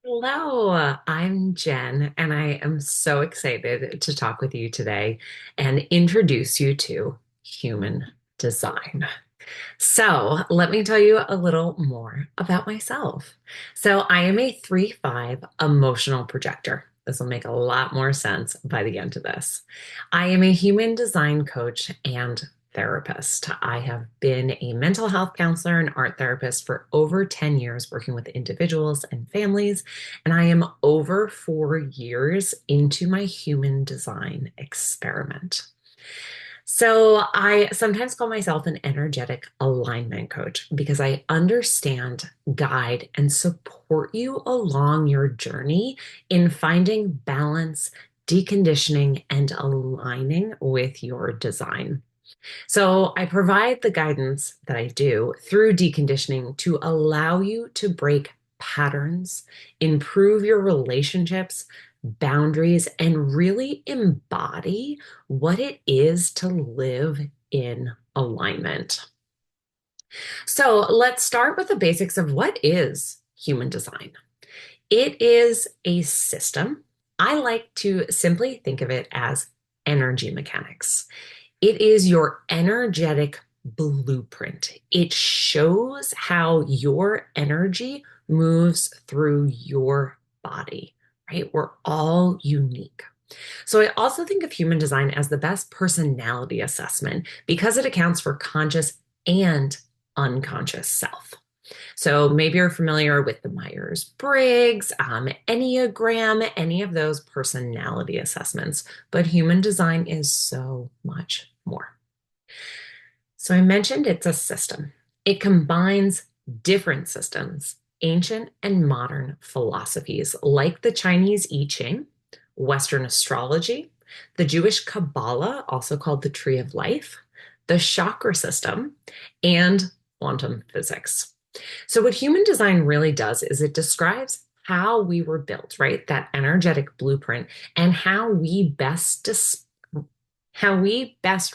Hello, I'm Jen, and I am so excited to talk with you today and introduce you to human design. So, let me tell you a little more about myself. So, I am a 3-5 emotional projector. This will make a lot more sense by the end of this. I am a human design coach and therapist. I have been a mental health counselor and art therapist for over 10 years, working with individuals and families. And I am over 4 years into my human design experiment. So I sometimes call myself an energetic alignment coach because I understand, guide, and support you along your journey in finding balance, deconditioning, and aligning with your design. So I provide the guidance that I do through deconditioning to allow you to break patterns, improve your relationships, boundaries, and really embody what it is to live in alignment. So let's start with the basics of what is human design. It is a system. I like to simply think of it as energy mechanics. It is your energetic blueprint. It shows how your energy moves through your body, right? We're all unique. So I also think of human design as the best personality assessment because it accounts for conscious and unconscious self. So maybe you're familiar with the Myers-Briggs, Enneagram, any of those personality assessments, but human design is so much more. So I mentioned it's a system. It combines different systems, ancient and modern philosophies like the Chinese I Ching, Western astrology, the Jewish Kabbalah, also called the Tree of Life, the chakra system, and quantum physics. So, what human design really does is it describes how we were built, right? That energetic blueprint, and how we best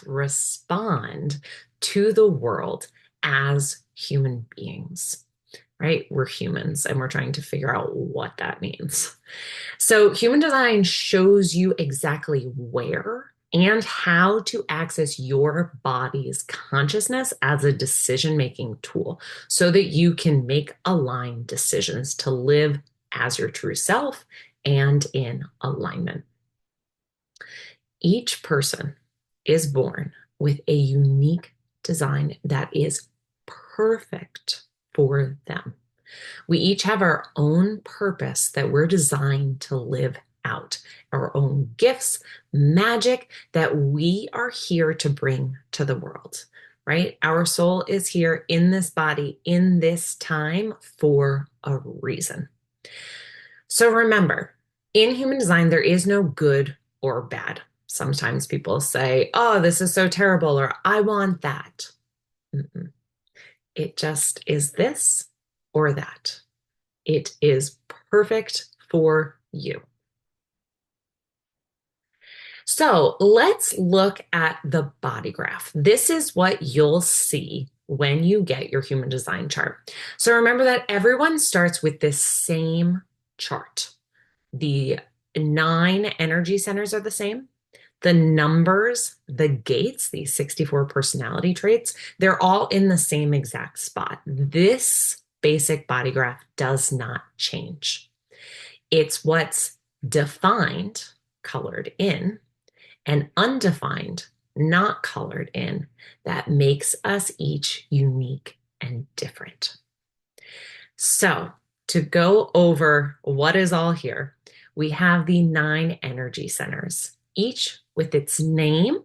respond to the world as human beings, right? We're humans and we're trying to figure out what that means. So, human design shows you exactly where and how to access your body's consciousness as a decision making tool so that you can make aligned decisions to live as your true self and in alignment. Each person is born with a unique design that is perfect for them. We each have our own purpose that we're designed to live out, our own gifts, magic that we are here to bring to the world, right? Our soul is here in this body, in this time for a reason. So remember, in human design, there is no good or bad. Sometimes people say, oh, this is so terrible, or I want that. Mm-mm. It just is this or that. It is perfect for you. So let's look at the body graph. This is what you'll see when you get your human design chart. So remember that everyone starts with this same chart. The 9 energy centers are the same. The numbers, the gates, these 64 personality traits, they're all in the same exact spot. This basic body graph does not change. It's what's defined, colored in, and undefined, not colored in, that makes us each unique and different. So, to go over what is all here, we have the 9 energy centers, each with its name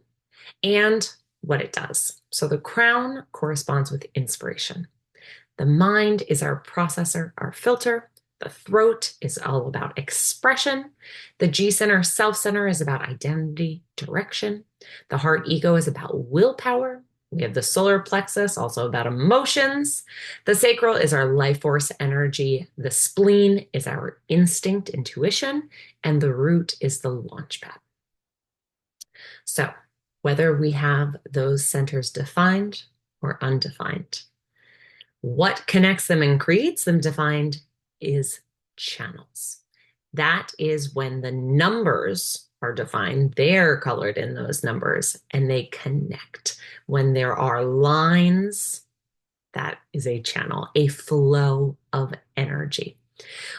and what it does. So, the crown corresponds with inspiration. The mind is our processor, our filter. The throat is all about expression. The G center, self center, is about identity, direction. The heart ego is about willpower. We have the solar plexus, also about emotions. The sacral is our life force energy. The spleen is our instinct, intuition. And the root is the launch pad. So, whether we have those centers defined or undefined, what connects them and creates them defined is channels. That is when the numbers are defined, they're colored in those numbers, and they connect. When there are lines, that is a channel, a flow of energy.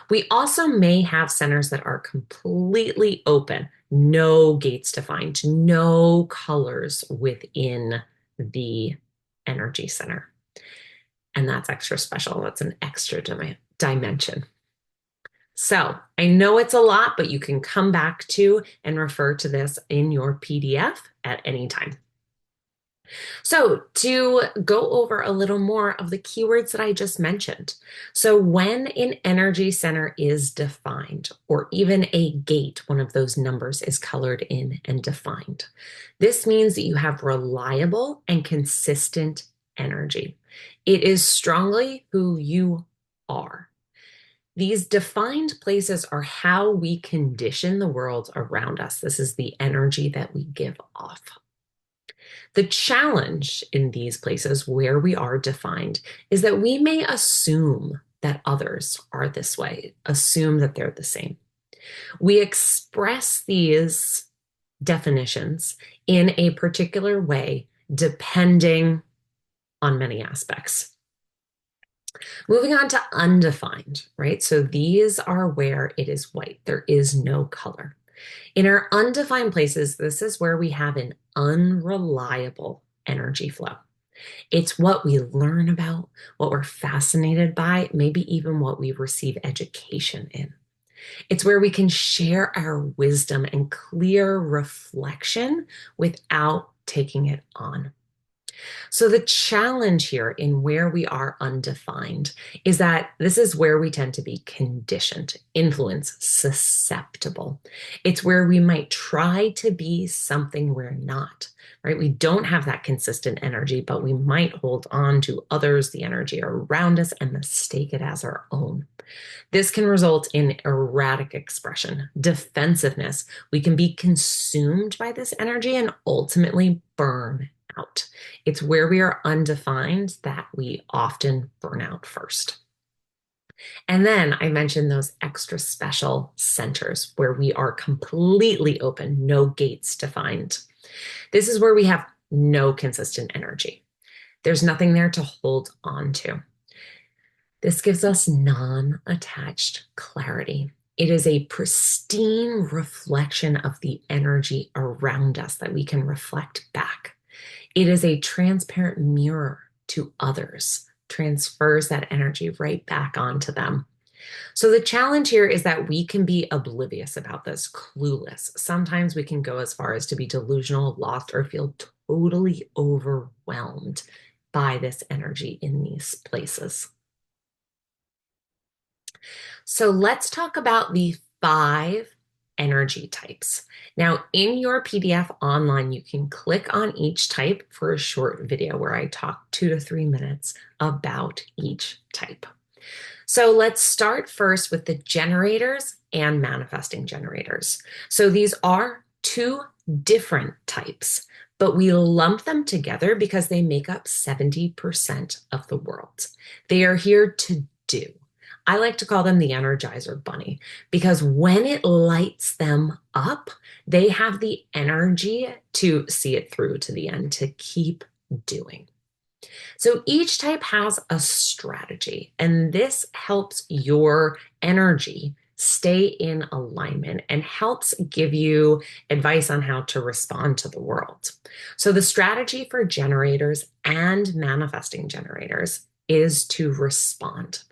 We also may have centers that are completely open, no gates defined, no colors within the energy center. And that's extra special. That's an extra dimension. So I know it's a lot, but you can come back to and refer to this in your PDF at any time. So to go over a little more of the keywords that I just mentioned. So when an energy center is defined, or even a gate, one of those numbers is colored in and defined, this means that you have reliable and consistent energy. It is strongly who you are. These defined places are how we condition the world around us. This is the energy that we give off. The challenge in these places where we are defined is that we may assume that others are this way, assume that they're the same. We express these definitions in a particular way depending on many aspects. Moving on to undefined, right? So these are where it is white. There is no color. In our undefined places, this is where we have an unreliable energy flow. It's what we learn about, what we're fascinated by, maybe even what we receive education in. It's where we can share our wisdom and clear reflection without taking it on. So the challenge here in where we are undefined is that this is where we tend to be conditioned, influenced, susceptible. It's where we might try to be something we're not, right? We don't have that consistent energy, but we might hold on to others, the energy around us, and mistake it as our own. This can result in erratic expression, defensiveness. We can be consumed by this energy and ultimately burn out. It's where we are undefined that we often burn out first. And then I mentioned those extra special centers where we are completely open, no gates defined. This is where we have no consistent energy. There's nothing there to hold on to. This gives us non-attached clarity. It is a pristine reflection of the energy around us that we can reflect back. It is a transparent mirror to others, transfers that energy right back onto them. So the challenge here is that we can be oblivious about this, clueless. Sometimes we can go as far as to be delusional, lost, or feel totally overwhelmed by this energy in these places. So let's talk about the 5 energy types. Now, in your PDF online, you can click on each type for a short video where I talk 2 to 3 minutes about each type. So let's start first with the generators and manifesting generators. So these are 2 different types, but we lump them together because they make up 70% of the world. They are here to do. I like to call them the Energizer Bunny because when it lights them up, they have the energy to see it through to the end, to keep doing. So each type has a strategy, and this helps your energy stay in alignment and helps give you advice on how to respond to the world. So the strategy for generators and manifesting generators is to respond.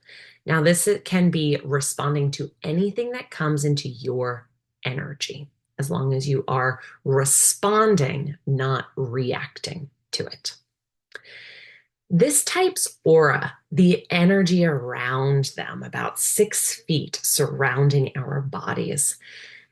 Now, this can be responding to anything that comes into your energy, as long as you are responding, not reacting to it. This type's aura, the energy around them, about 6 feet surrounding our bodies,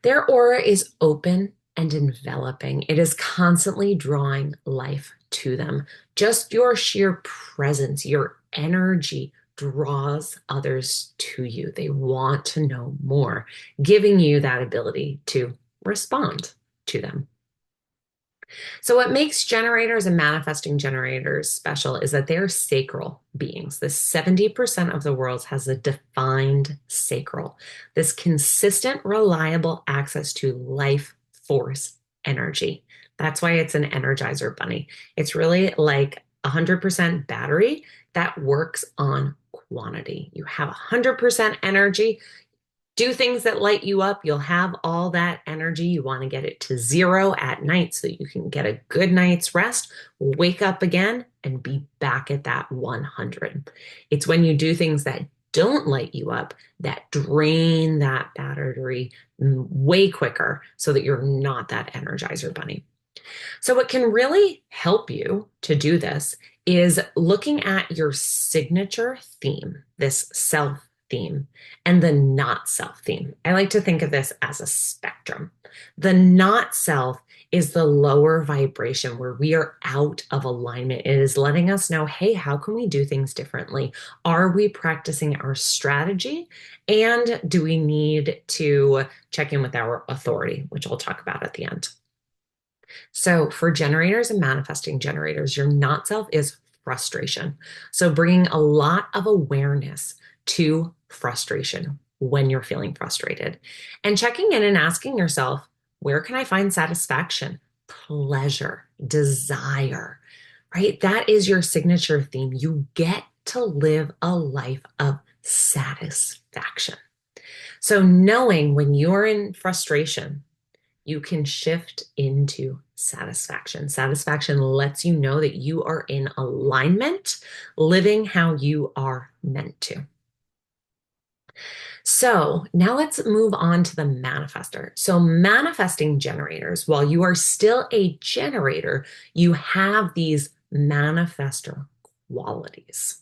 their aura is open and enveloping. It is constantly drawing life to them. Just your sheer presence, your energy draws others to you. They want to know more, giving you that ability to respond to them. So, what makes generators and manifesting generators special is that they're sacral beings. The 70% of the world has a defined sacral, this consistent, reliable access to life force energy. That's why it's an energizer bunny. It's really like 100% battery that works on quantity. You have 100% energy, do things that light you up. You'll have all that energy. You want to get it to zero at night so you can get a good night's rest, wake up again, and be back at that 100. It's when you do things that don't light you up that drain that battery way quicker so that you're not that energizer bunny. So, what can really help you to do this is looking at your signature theme, this self theme, and the not self theme. I like to think of this as a spectrum. The not self is the lower vibration where we are out of alignment. It is letting us know, hey, how can we do things differently? Are we practicing our strategy? And do we need to check in with our authority, which I'll talk about at the end? So, for generators and manifesting generators, your not self is frustration. So, bringing a lot of awareness to frustration when you're feeling frustrated and checking in and asking yourself, where can I find satisfaction, pleasure, desire, right? That is your signature theme. You get to live a life of satisfaction. So, knowing when you're in frustration, you can shift into satisfaction. Satisfaction lets you know that you are in alignment, living how you are meant to. So now let's move on to the manifester. So, manifesting generators, while you are still a generator, you have these manifestor qualities.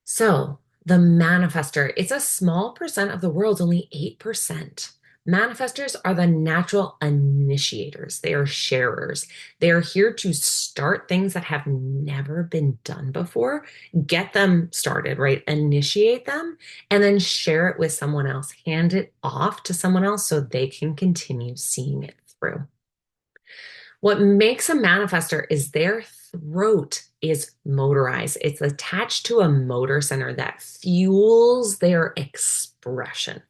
So, the manifester, it's a small percent of the world, only 8%. Manifestors are the natural initiators. They are sharers. They are here to start things that have never been done before, get them started, right? Initiate them, and then share it with someone else, hand it off to someone else so they can continue seeing it through. What makes a manifester is their throat is motorized. It's attached to a motor center that fuels their expression,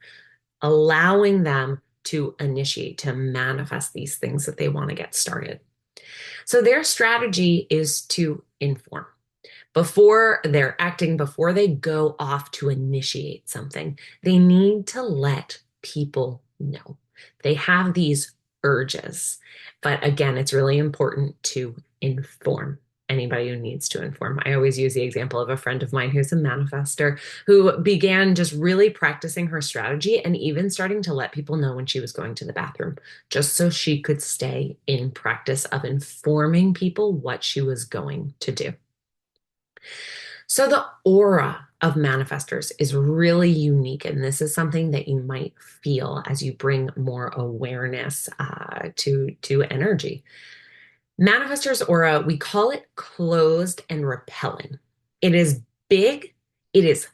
allowing them to initiate, to manifest these things that they want to get started. So their strategy is to inform. Before they're acting, before they go off to initiate something, they need to let people know. They have these urges. But again, it's really important to inform anybody who needs to inform. I always use the example of a friend of mine who's a manifester who began just really practicing her strategy and even starting to let people know when she was going to the bathroom, just so she could stay in practice of informing people what she was going to do. So the aura of manifestors is really unique, and this is something that you might feel as you bring more awareness to energy. Manifestors aura, we call it closed and repelling. It is big, it is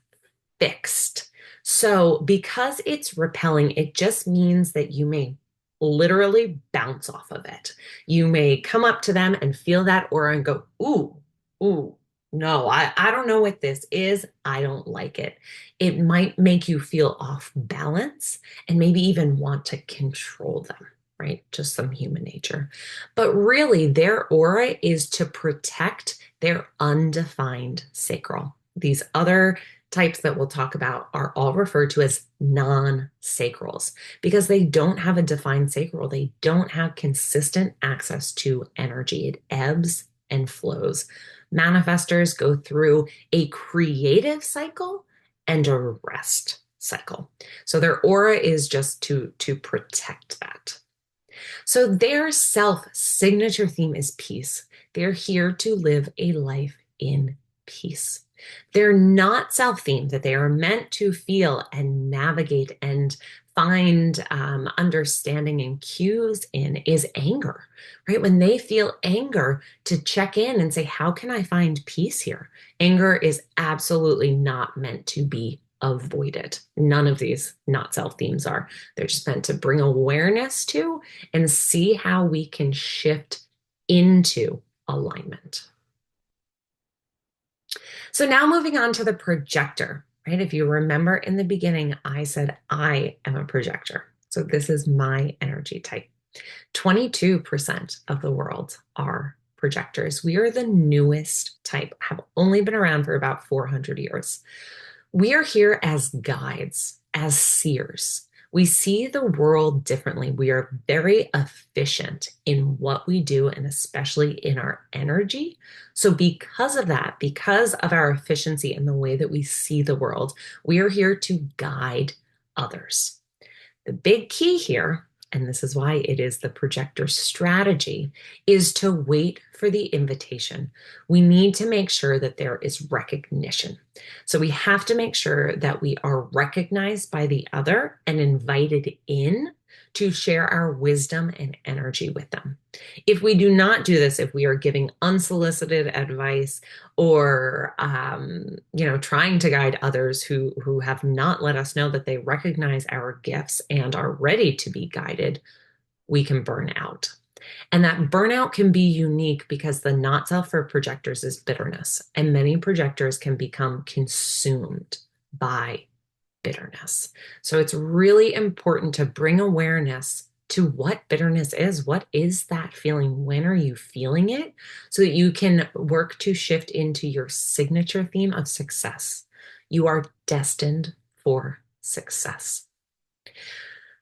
fixed. So because it's repelling, it just means that you may literally bounce off of it. You may come up to them and feel that aura and go, ooh, ooh, no, I don't know what this is. I don't like it. It might make you feel off balance and maybe even want to control them, right? Just some human nature. But really, their aura is to protect their undefined sacral. These other types that we'll talk about are all referred to as non-sacrals because they don't have a defined sacral. They don't have consistent access to energy. It ebbs and flows. Manifestors go through a creative cycle and a rest cycle. So their aura is just to protect that. So their self signature theme is peace. They're here to live a life in peace. They're not self themed, that they are meant to feel and navigate and find understanding and cues in is anger, right? When they feel anger, to check in and say, how can I find peace here? Anger is absolutely not meant to be avoid it. None of these not self themes are. They're just meant to bring awareness to and see how we can shift into alignment. So now moving on to the projector, right? If you remember in the beginning, I said I am a projector. So this is my energy type. 22% of the world are projectors. We are the newest type, have only been around for about 400 years. We are here as guides, as seers. We see the world differently. We are very efficient in what we do, and especially in our energy. So, because of that, because of our efficiency and the way that we see the world, we are here to guide others. The big key here, and this is why it is the projector strategy, is to wait for the invitation. We need to make sure that there is recognition. So we have to make sure that we are recognized by the other and invited in to share our wisdom and energy with them. If we do not do this, if we are giving unsolicited advice or trying to guide others who have not let us know that they recognize our gifts and are ready to be guided, we can burn out. And that burnout can be unique because the not self for projectors is bitterness, and many projectors can become consumed by bitterness. So it's really important to bring awareness to what bitterness is. What is that feeling? When are you feeling it? So that you can work to shift into your signature theme of success. You are destined for success.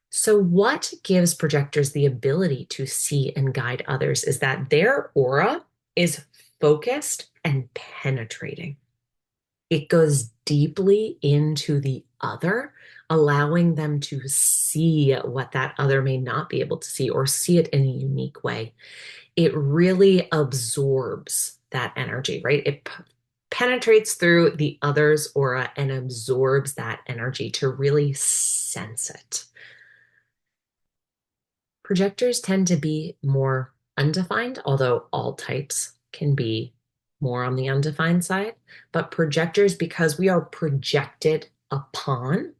So, what gives projectors the ability to see and guide others is that their aura is focused and penetrating. It goes deeply into the other, allowing them to see what that other may not be able to see or see it in a unique way. It really absorbs that energy, right? It penetrates through the other's aura and absorbs that energy to really sense it. Projectors tend to be more undefined, although all types can be more on the undefined side. But projectors, because we are projected upon,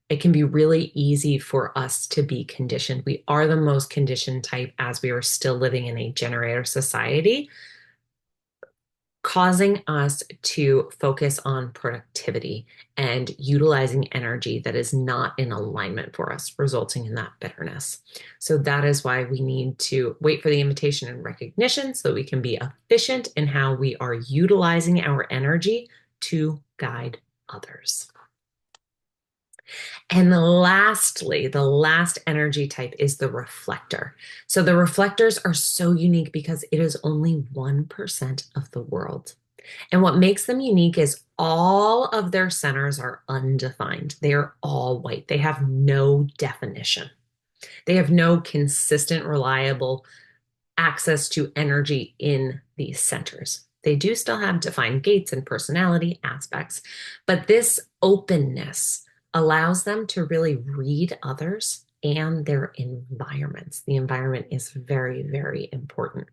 it can be really easy for us to be conditioned. We are the most conditioned type as we are still living in a generator society, causing us to focus on productivity and utilizing energy that is not in alignment for us, resulting in that bitterness. So that is why we need to wait for the invitation and recognition so we can be efficient in how we are utilizing our energy to guide others. And lastly, the last energy type is the reflector. So the reflectors are so unique because it is only 1% of the world. And what makes them unique is all of their centers are undefined. They are all white. They have no definition. They have no consistent, reliable access to energy in these centers. They do still have defined gates and personality aspects, but this openness allows them to really read others and their environments. The environment is very, very important.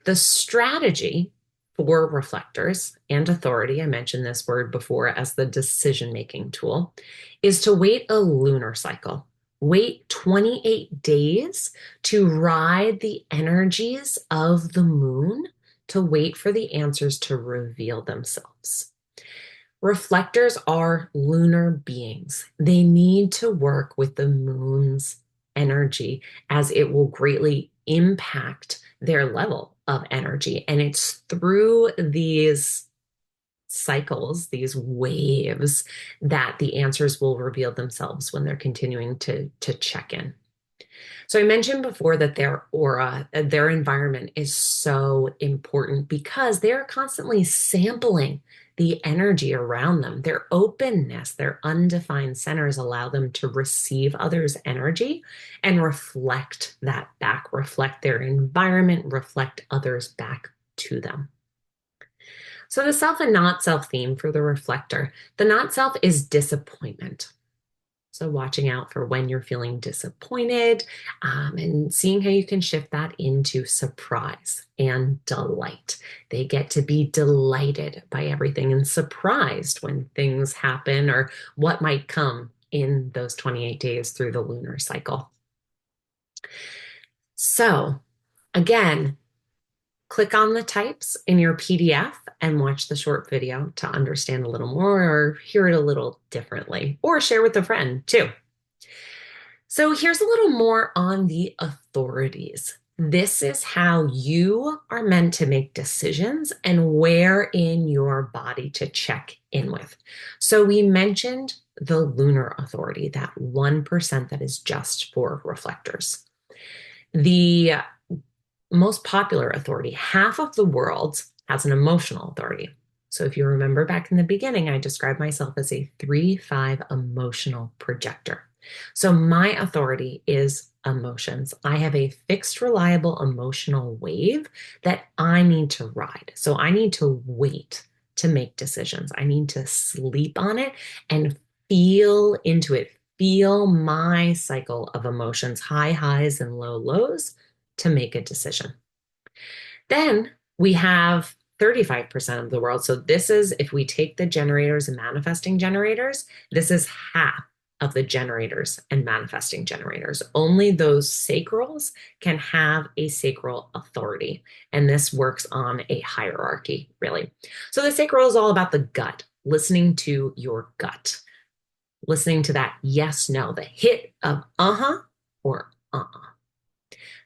The strategy for reflectors and authority, I mentioned this word before as the decision-making tool, is to wait a lunar cycle. Wait 28 days to ride the energies of the moon to wait for the answers to reveal themselves. Reflectors are lunar beings. They need to work with the moon's energy as it will greatly impact their level of energy. And it's through these cycles, these waves, that the answers will reveal themselves when they're continuing to check in. So I mentioned before that their aura, their environment is so important because they're constantly sampling the energy around them. Their openness, their undefined centers allow them to receive others' energy and reflect that back, reflect their environment, reflect others back to them. So the self and not self theme for the reflector, the not self is disappointment. So, watching out for when you're feeling disappointed, and seeing how you can shift that into surprise and delight. They get to be delighted by everything and surprised when things happen or what might come in those 28 days through the lunar cycle. So, again, click on the types in your PDF and watch the short video to understand a little more or hear it a little differently, or share with a friend too. So here's a little more on the authorities. This is how you are meant to make decisions and where in your body to check in with. So we mentioned the lunar authority, that 1% that is just for reflectors. The most popular authority, half of the world has an emotional authority. So if you remember back in the beginning, I described myself as a 3-5 emotional projector. So my authority is emotions. I have a fixed, reliable emotional wave that I need to ride. So I need to wait to make decisions. I need to sleep on it and feel into it, feel my cycle of emotions, high highs and low lows, to make a decision. Then we have 35% of the world. So this is, if we take the generators and manifesting generators, this is half of the generators and manifesting generators. Only those sacrals can have a sacral authority. And this works on a hierarchy, really. So the sacral is all about the gut, listening to your gut, listening to that yes, no, the hit of uh-huh or uh-uh.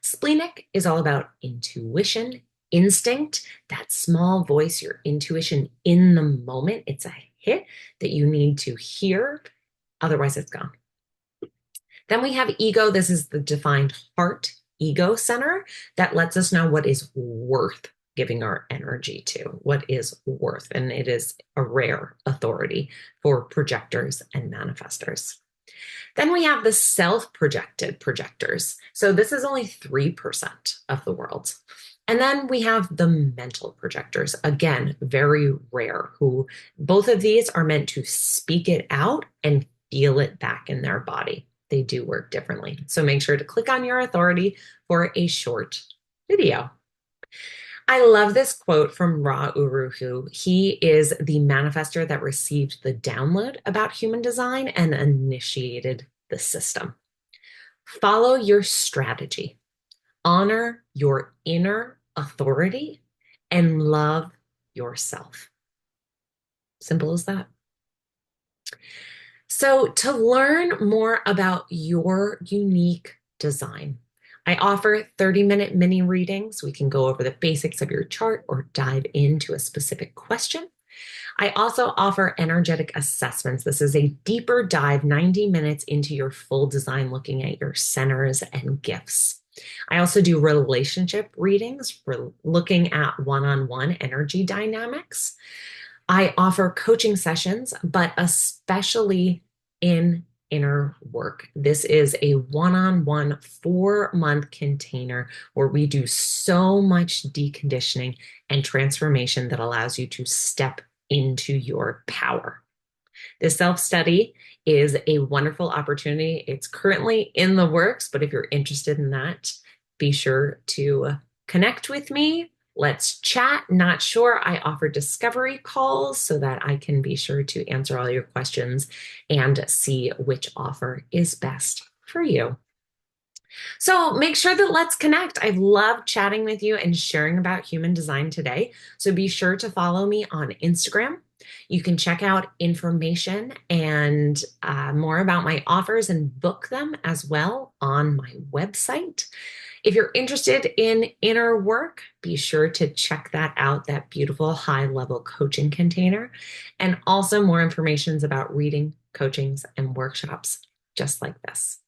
Splenic is all about intuition, instinct, that small voice, your intuition in the moment. It's a hit that you need to hear, otherwise it's gone. Then we have ego. This is the defined heart ego center that lets us know what is worth giving our energy to, what is worth. And it is a rare authority for projectors and manifestors. Then we have the self-projected projectors. So this is only 3% of the world. And then we have the mental projectors, again, very rare, who both of these are meant to speak it out and feel it back in their body. They do work differently. So make sure to click on your authority for a short video. I love this quote from Ra Uru Hu. He is the manifester that received the download about human design and initiated the system. Follow your strategy, honor your inner authority, and love yourself. Simple as that. So, to learn more about your unique design, I offer 30-minute mini readings. We can go over the basics of your chart or dive into a specific question. I also offer energetic assessments. This is a deeper dive, 90 minutes into your full design, looking at your centers and gifts. I also do relationship readings for looking at one-on-one energy dynamics. I offer coaching sessions, but especially in inner work. This is a one-on-one 4-month container where we do so much deconditioning and transformation that allows you to step into your power. This self-study is a wonderful opportunity. It's currently in the works, but if you're interested in that, be sure to connect with me. Let's chat. Not sure. I offer discovery calls so that I can be sure to answer all your questions and see which offer is best for you. So make sure that let's connect. I've loved chatting with you and sharing about human design today. So be sure to follow me on Instagram. You can check out information and more about my offers and book them as well on my website. If you're interested in inner work, be sure to check that out, that beautiful high-level coaching container. And also more information about reading, coachings, and workshops just like this.